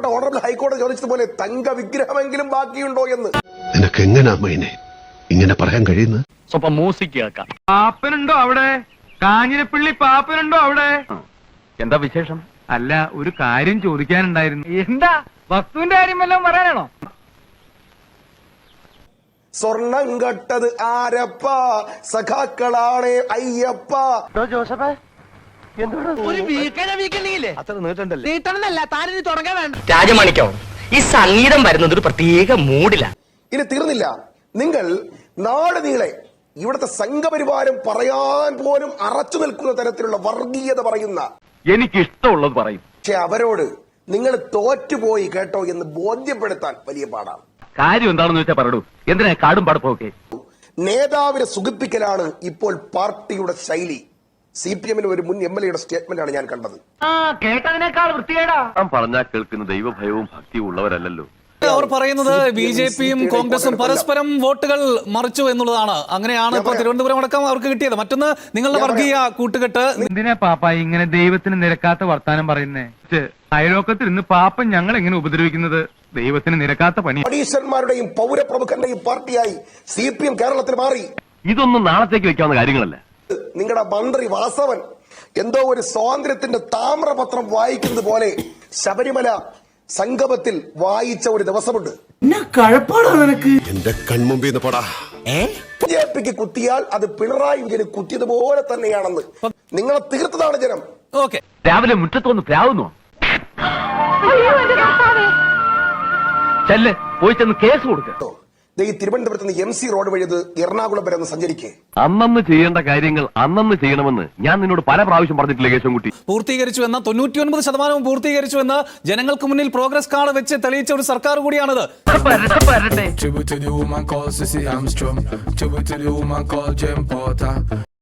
ബഹുമാനപ്പെട്ട ഓണറബിൾ ഹൈക്കോടതി ചോദിച്ചതുപോലെ തങ്ക വിഗ്രഹമെങ്കിലും ബാക്കിയുണ്ടോ എന്ന്. നിനക്ക് എങ്ങനെയാ മൈനെ ഇങ്ങനെ പറയാൻ കഴിയുന്നത്? സ്വപ്പം മ്യൂസിക് കേൾക്കാം. പാപ്പനുണ്ടോ അവിടെ? കാഞ്ഞിരപ്പള്ളി പാപ്പനുണ്ടോ അവിടെ? എന്താ വിശേഷം? അല്ല, ഒരു കാര്യം ചോദിക്കാനുണ്ടായിരുന്നു. എന്താ? വസ്തുവിന്റെ കാര്യം വല്ലതും പറയാനാണോ? സ്വർണം കെട്ടത് ആരപ്പ, സഖാക്കളാണേ അയ്യപ്പ. രാജമാണിക്കോ, ഈ സംഗീതം വരുന്നത് ഒരു പ്രത്യേക മൂഡിലാണ്. ഇനി തീർന്നില്ല, നിങ്ങൾ നാട് നീളെ ഇവിടുത്തെ സംഘപരിവാരം പറയാൻ പോലും അറച്ചു നിൽക്കുന്ന തരത്തിലുള്ള വർഗീയത പറയുന്ന, എനിക്കിഷ്ടമുള്ളത് പറയും. പക്ഷെ അവരോട് നിങ്ങൾ തോറ്റുപോയി കേട്ടോ എന്ന് ബോധ്യപ്പെടുത്താൻ വലിയ പാടാണ്. കാര്യം എന്താണെന്ന് വെച്ചാൽ പറയൂ. എന്തിനാ കാടും പടപ്പൊക്കെ? നേതാവിനെ സുഖിപ്പിക്കലാണ് ഇപ്പോൾ പാർട്ടിയുടെ ശൈലി. CPM-ന് ഒരു മുൻ MLA-യുടെ സ്റ്റേറ്റ്മെന്റ് ആണ് ഞാൻ കണ്ടത്. കേട്ടതിനേക്കാൾ വൃത്തികേടാ. പറഞ്ഞാൽ കേൾക്കുന്ന ദൈവഭയവും ഭക്തിയും ഉള്ളവരല്ലോ. അവർ പറയുന്നത് BJP-യും കോൺഗ്രസും പരസ്പരം വോട്ടുകൾ മറിച്ചു എന്നുള്ളതാണ്. അങ്ങനെയാണ് ഇപ്പൊ തിരുവനന്തപുരം അടക്കം അവർക്ക് കിട്ടിയത്. മറ്റൊന്ന് നിങ്ങളുടെ വർഗീയ കൂട്ടുകെട്ട്. എന്തിനാ പാപ്പ ഇങ്ങനെ ദൈവത്തിന് നിരക്കാത്ത വർത്താനം പറയുന്നേ? അയലോക്കത്തിൽ ഇന്ന് പാപ്പൻ ഞങ്ങൾ എങ്ങനെ ഉപദ്രവിക്കുന്നത്? ദൈവത്തിന് നിരക്കാത്ത പണി. കോടീശ്വരന്മാരുടെയും പൗരപ്രമുഖന്റെയും പാർട്ടിയായി CPM കേരളത്തിൽ മാറി. ഇതൊന്നും നാളത്തേക്ക് വെക്കാവുന്ന കാര്യങ്ങളല്ല. നിങ്ങളുടെ മന്ത്രി വാസവൻ എന്തോ ഒരു സ്വാതന്ത്ര്യത്തിന്റെ താമ്രപത്രം വായിക്കുന്നത് പോലെ ശബരിമല സംഗമത്തിൽ വായിച്ച ഒരു ദിവസമുണ്ട്. എന്റെ കൺമുമ്പിന്ന് പോടാ. BJP-ക്ക് കുത്തിയാൽ അത് പിണറായി വിജയന് കുത്തിയതുപോലെ തന്നെയാണെന്ന് നിങ്ങളെ തീർത്തതാണ് ജനം. ഓക്കെ, രാവിലെ മുറ്റത്തൊന്ന് പ്രാവുന്നു. ചെല്ല്, പോയി ചെന്ന് കേസ് കൊടുക്ക. ഈ തിരുവനന്തപുരത്ത് നിന്ന് MC റോഡ് വഴി എറണാകുളം വരെ ഒന്ന് സഞ്ചരിക്കേ. അന്നന്ന് ചെയ്യേണ്ട കാര്യങ്ങൾ അന്നന്ന് ചെയ്യണമെന്ന് ഞാൻ നിന്നോട് പല പ്രാവശ്യം പറഞ്ഞിട്ടില്ല കേശവൻകുട്ടി. പൂർത്തീകരിച്ചു എന്ന 99% പൂർത്തീകരിച്ചു എന്ന് ജനങ്ങൾക്ക് മുന്നിൽ പ്രോഗ്രസ് കാർഡ് വെച്ച് തെളിയിച്ച ഒരു സർക്കാർ കൂടിയാണിത്. Tribute to the woman called Cissy Armstrong. Tribute to the woman called Jem Porter.